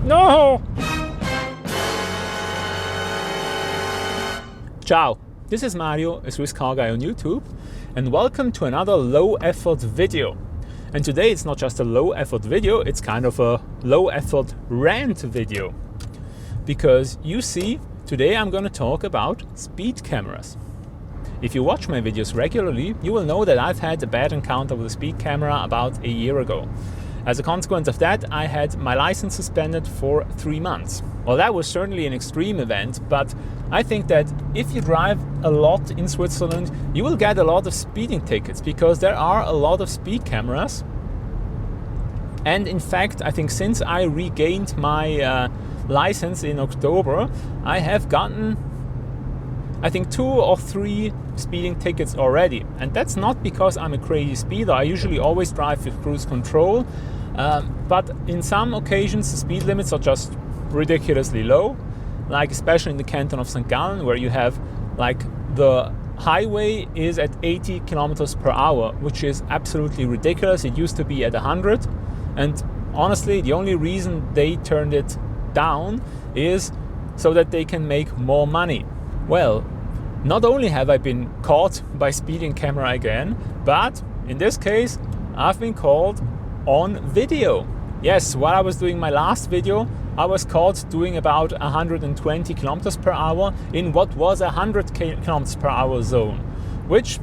No! Ciao, this is Mario, a Swiss car guy on YouTube, and welcome to another low effort video. And today it's not just a low effort video, it's kind of a low effort rant video. Because you see, today I'm going to talk about speed cameras. If you watch my videos regularly, you will know that I've had a bad encounter with a speed camera about a year ago. As a consequence of that, I had my license suspended for 3 months. Well, that was certainly an extreme event, but I think that if you drive a lot in Switzerland, you will get a lot of speeding tickets because there are a lot of speed cameras. And in fact, I think since I regained my license in October, I have gotten, I think, 2 or 3 speeding tickets already. And that's not because I'm a crazy speeder. I usually always drive with cruise control. But in some occasions, the speed limits are just ridiculously low. Like especially in the canton of St. Gallen, where you have like the highway is at 80 kilometers per hour, which is absolutely ridiculous. It used to be at 100. And honestly, the only reason they turned it down is so that they can make more money. Well, not only have I been caught by speeding camera again, but in this case, I've been caught on video. Yes, while I was doing my last video, I was caught doing about 120 kilometers per hour in what was a 100 kilometers per hour zone, which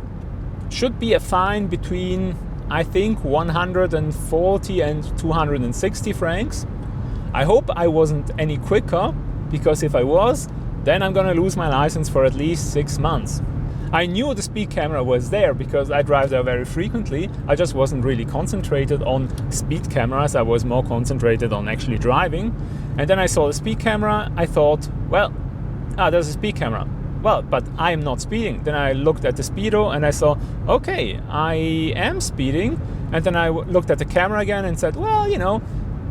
should be a fine between, I think, 140 and 260 francs. I hope I wasn't any quicker, because if I was, then I'm gonna lose my license for at least 6 months. I knew the speed camera was there because I drive there very frequently. I just wasn't really concentrated on speed cameras. I was more concentrated on actually driving. And then I saw the speed camera. I thought, well, there's a speed camera. Well, but I am not speeding. Then I looked at the speedo and I saw, okay, I am speeding. And then I looked at the camera again and said, well, you know,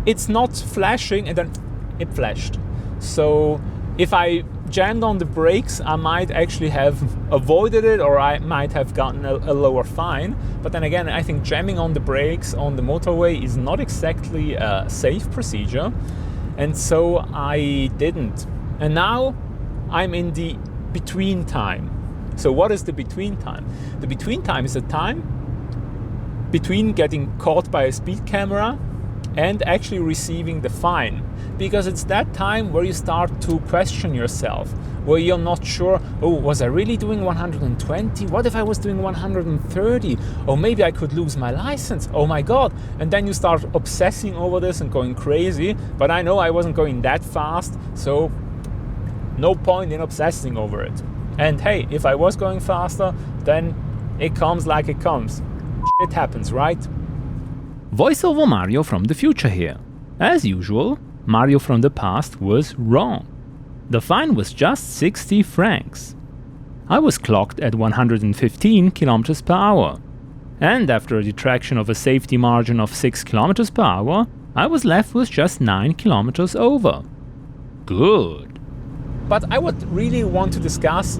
it's not flashing. And then it flashed. So if I jammed on the brakes, I might actually have avoided it, or I might have gotten a lower fine. But then again, I think jamming on the brakes on the motorway is not exactly a safe procedure. And so I didn't. And now I'm in the between time. So what is the between time? The between time is the time between getting caught by a speed camera and actually receiving the fine, because it's that time where you start to question yourself, where you're not sure, oh, was I really doing 120? What if I was doing 130? Or maybe I could lose my license. Oh my God. And then you start obsessing over this and going crazy. But I know I wasn't going that fast, so no point in obsessing over it. And hey, if I was going faster, then it comes like it comes. Shit happens, right? Voiceover Mario from the future here. As usual, Mario from the past was wrong. The fine was just 60 francs. I was clocked at 115 km per hour. And after a detraction of a safety margin of 6 km per hour, I was left with just 9 km over. Good. But I would really want to discuss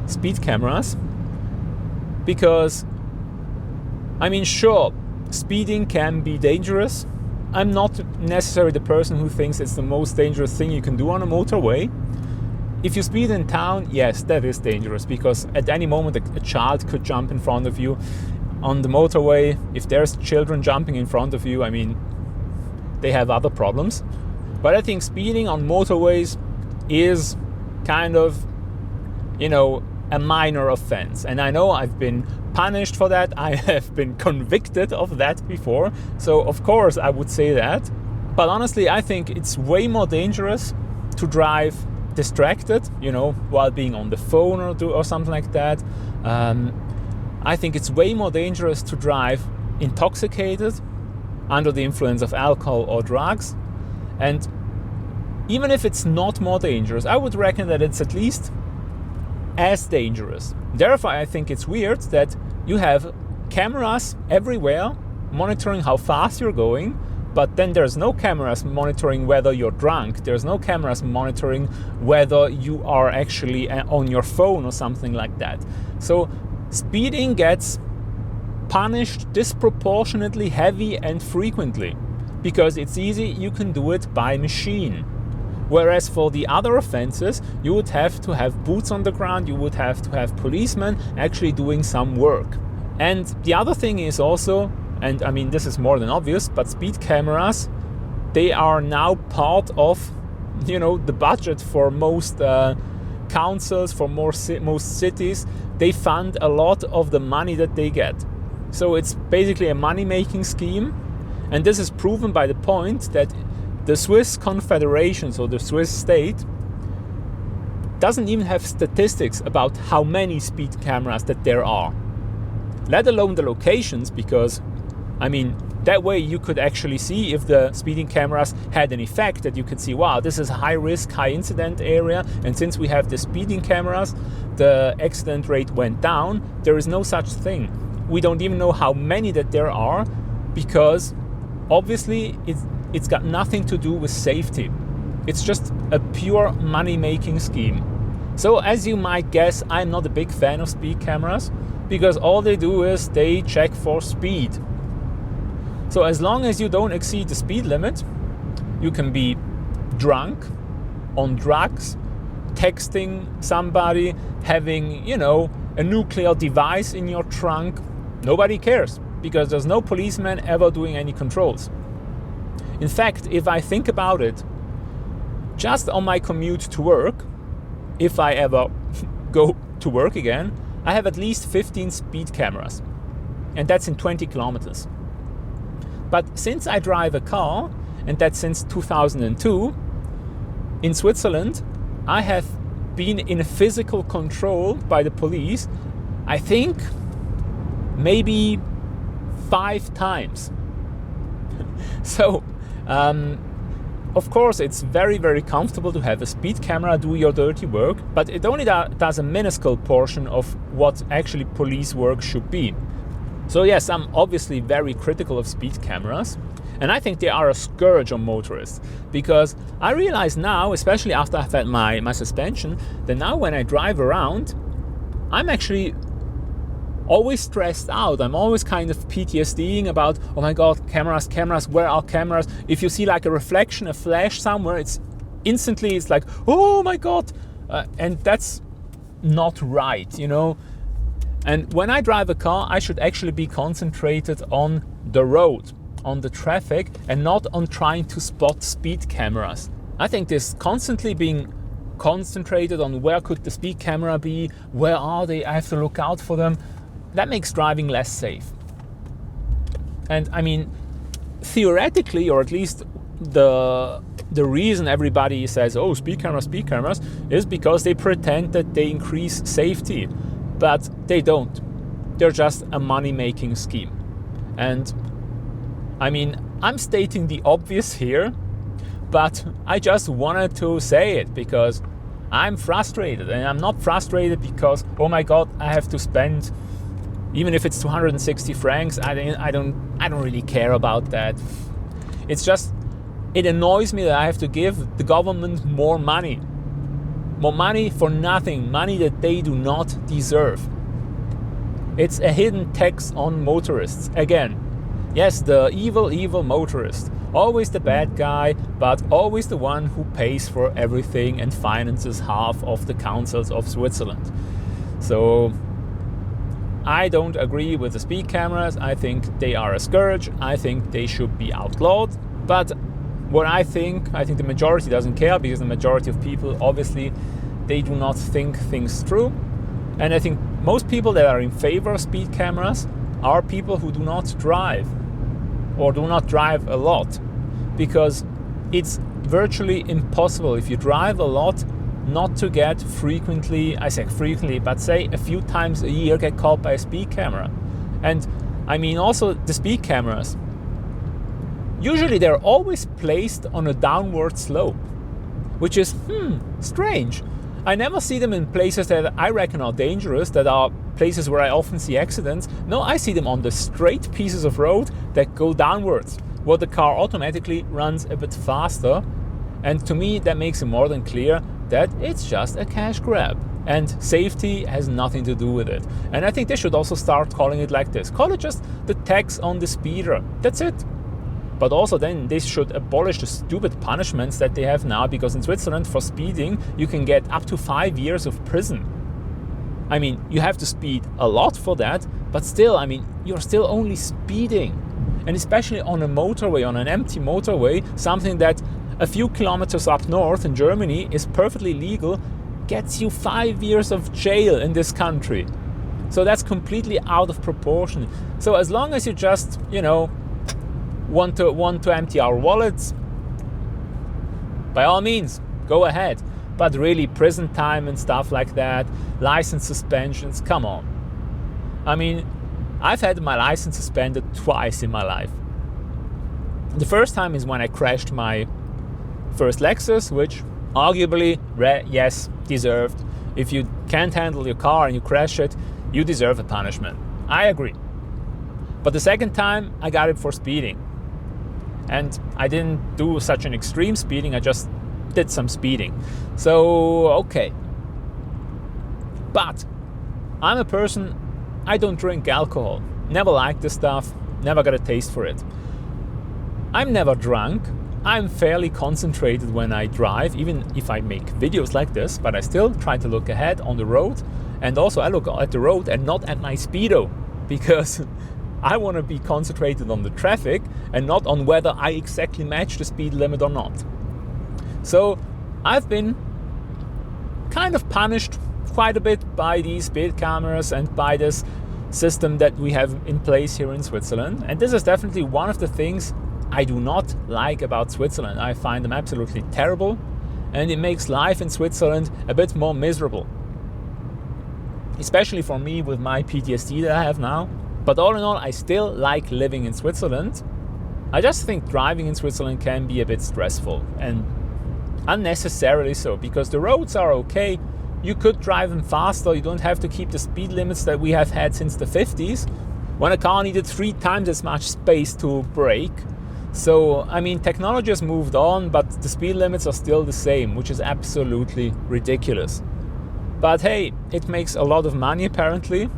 speed cameras because, I mean, sure, speeding can be dangerous. I'm not necessarily the person who thinks it's the most dangerous thing you can do on a motorway. If you speed in town, yes, that is dangerous, because at any moment a child could jump in front of you. On the motorway, if there's children jumping in front of you, I mean, they have other problems. But I think speeding on motorways is kind of, you know, a minor offense. And I know I've been punished for that. I have been convicted of that before. So of course I would say that. But honestly, I think it's way more dangerous to drive distracted, you know, while being on the phone or something like that. I think it's way more dangerous to drive intoxicated, under the influence of alcohol or drugs. And even if it's not more dangerous, I would reckon that it's at least as dangerous. Therefore, I think it's weird that you have cameras everywhere monitoring how fast you're going, but then there's no cameras monitoring whether you're drunk. There's no cameras monitoring whether you are actually on your phone or something like that. So speeding gets punished disproportionately heavy and frequently because it's easy, you can do it by machine. Whereas for the other offenses, you would have to have boots on the ground, you would have to have policemen actually doing some work. And the other thing is also, and I mean this is more than obvious, but speed cameras, they are now part of, you know, the budget for most councils, for most cities. They fund a lot of the money that they get. So it's basically a money-making scheme, and this is proven by the point that the Swiss Confederation, so the Swiss state, doesn't even have statistics about how many speed cameras that there are, let alone the locations, because, I mean, that way you could actually see if the speeding cameras had an effect, that you could see, wow, this is a high risk, high incident area, and since we have the speeding cameras, the accident rate went down. There is no such thing. We don't even know how many that there are, because obviously it's got nothing to do with safety. It's just a pure money-making scheme. So as you might guess, I'm not a big fan of speed cameras, because all they do is they check for speed. So as long as you don't exceed the speed limit, you can be drunk, on drugs, texting somebody, having, you know, a nuclear device in your trunk. Nobody cares, because there's no policeman ever doing any controls. In fact, if I think about it, just on my commute to work, if I ever go to work again, I have at least 15 speed cameras, and that's in 20 kilometers. But since I drive a car, and that's since 2002, in Switzerland, I have been in physical control by the police, I think maybe 5 times. So, of course, it's very, very comfortable to have a speed camera do your dirty work, but it only does a minuscule portion of what actually police work should be. So yes, I'm obviously very critical of speed cameras, and I think they are a scourge on motorists, because I realize now, especially after I've had my suspension, that now when I drive around, I'm actually always stressed out. I'm always kind of PTSDing about, oh my god, cameras, where are cameras? If you see like a reflection, a flash somewhere, it's like, oh my god, and that's not right, you know. And when I drive a car, I should actually be concentrated on the road, on the traffic, and not on trying to spot speed cameras. I think this constantly being concentrated on where could the speed camera be, where are they, I have to look out for them, that makes driving less safe. And I mean, theoretically, or at least the reason everybody says, oh, speed cameras, is because they pretend that they increase safety. But they don't. They're just a money-making scheme. And I mean, I'm stating the obvious here, but I just wanted to say it because I'm frustrated. And I'm not frustrated because, oh my god, I have to spend, even if it's 260 francs, I don't really care about that. It's just, it annoys me that I have to give the government more money. More money for nothing, money that they do not deserve. It's a hidden tax on motorists. Again, yes, the evil motorist. Always the bad guy, but always the one who pays for everything and finances half of the councils of Switzerland. So I don't agree with the speed cameras. I think they are a scourge. I think they should be outlawed. But what I think the majority doesn't care, because the majority of people, obviously, they do not think things through. And I think most people that are in favor of speed cameras are people who do not drive, or do not drive a lot, because it's virtually impossible if you drive a lot not to get frequently, I say frequently, but say a few times a year, get caught by a speed camera. And I mean also the speed cameras, usually they're always placed on a downward slope, which is strange. I never see them in places that I reckon are dangerous, that are places where I often see accidents. No, I see them on the straight pieces of road that go downwards, where the car automatically runs a bit faster. And to me, that makes it more than clear that it's just a cash grab. And safety has nothing to do with it. And I think they should also start calling it like this. Call it just the tax on the speeder. That's it. But also then they should abolish the stupid punishments that they have now, because in Switzerland for speeding you can get up to 5 years of prison. I mean, you have to speed a lot for that, but still, I mean, you're still only speeding. And especially on a motorway, on an empty motorway, something that a few kilometers up north in Germany is perfectly legal, gets you 5 years of jail in this country. So that's completely out of proportion. So as long as you just, you know, want to empty our wallets, by all means, go ahead. But really, prison time and stuff like that, license suspensions, come on. I mean, I've had my license suspended twice in my life. The first time is when I crashed my first Lexus, which arguably, yes, deserved. If you can't handle your car and you crash it, you deserve a punishment. I agree. But the second time, I got it for speeding. And I didn't do such an extreme speeding, I just did some speeding. So, okay. But I'm a person, I don't drink alcohol. Never liked this stuff, never got a taste for it. I'm never drunk. I'm fairly concentrated when I drive, even if I make videos like this, but I still try to look ahead on the road. And also I look at the road and not at my Speedo, because I want to be concentrated on the traffic and not on whether I exactly match the speed limit or not. So I've been kind of punished quite a bit by these speed cameras and by this system that we have in place here in Switzerland. And this is definitely one of the things I do not like about Switzerland. I find them absolutely terrible, and it makes life in Switzerland a bit more miserable. Especially for me with my PTSD that I have now. But all in all, I still like living in Switzerland. I just think driving in Switzerland can be a bit stressful, and unnecessarily so, because the roads are okay. You could drive them faster. You don't have to keep the speed limits that we have had since the 50s, when a car needed 3 times as much space to brake. So, I mean, technology has moved on, but the speed limits are still the same, which is absolutely ridiculous. But hey, it makes a lot of money apparently.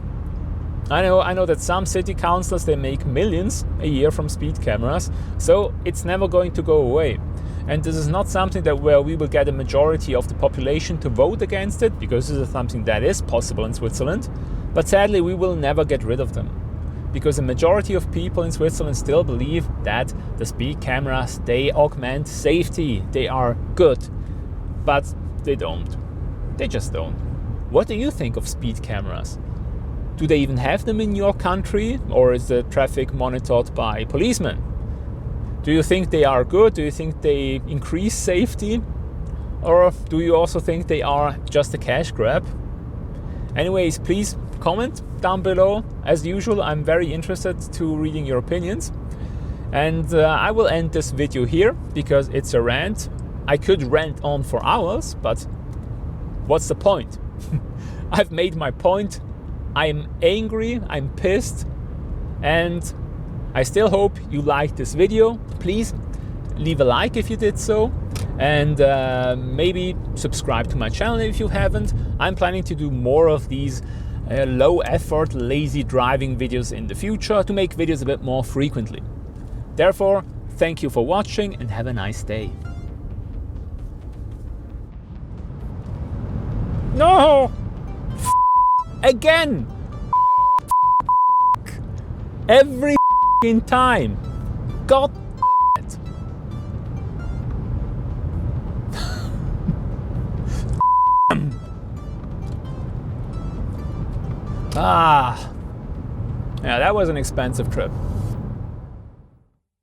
I know that some city councils, they make millions a year from speed cameras, so it's never going to go away. And this is not something that where we will get a majority of the population to vote against it, because this is something that is possible in Switzerland. But sadly, we will never get rid of them, because the majority of people in Switzerland still believe that the speed cameras, they augment safety, they are good. But they don't. They just don't. What do you think of speed cameras? Do they even have them in your country, or is the traffic monitored by policemen? Do you think they are good? Do you think they increase safety? Or do you also think they are just a cash grab? Anyways, please comment down below. As usual, I'm very interested to reading your opinions. And I will end this video here, because it's a rant. I could rant on for hours, but what's the point? I've made my point. I'm angry, I'm pissed, and I still hope you liked this video. Please leave a like if you did so, and maybe subscribe to my channel if you haven't. I'm planning to do more of these low effort, lazy driving videos in the future, to make videos a bit more frequently. Therefore, thank you for watching and have a nice day. No! Again! Every time! God it! Yeah, that was an expensive trip.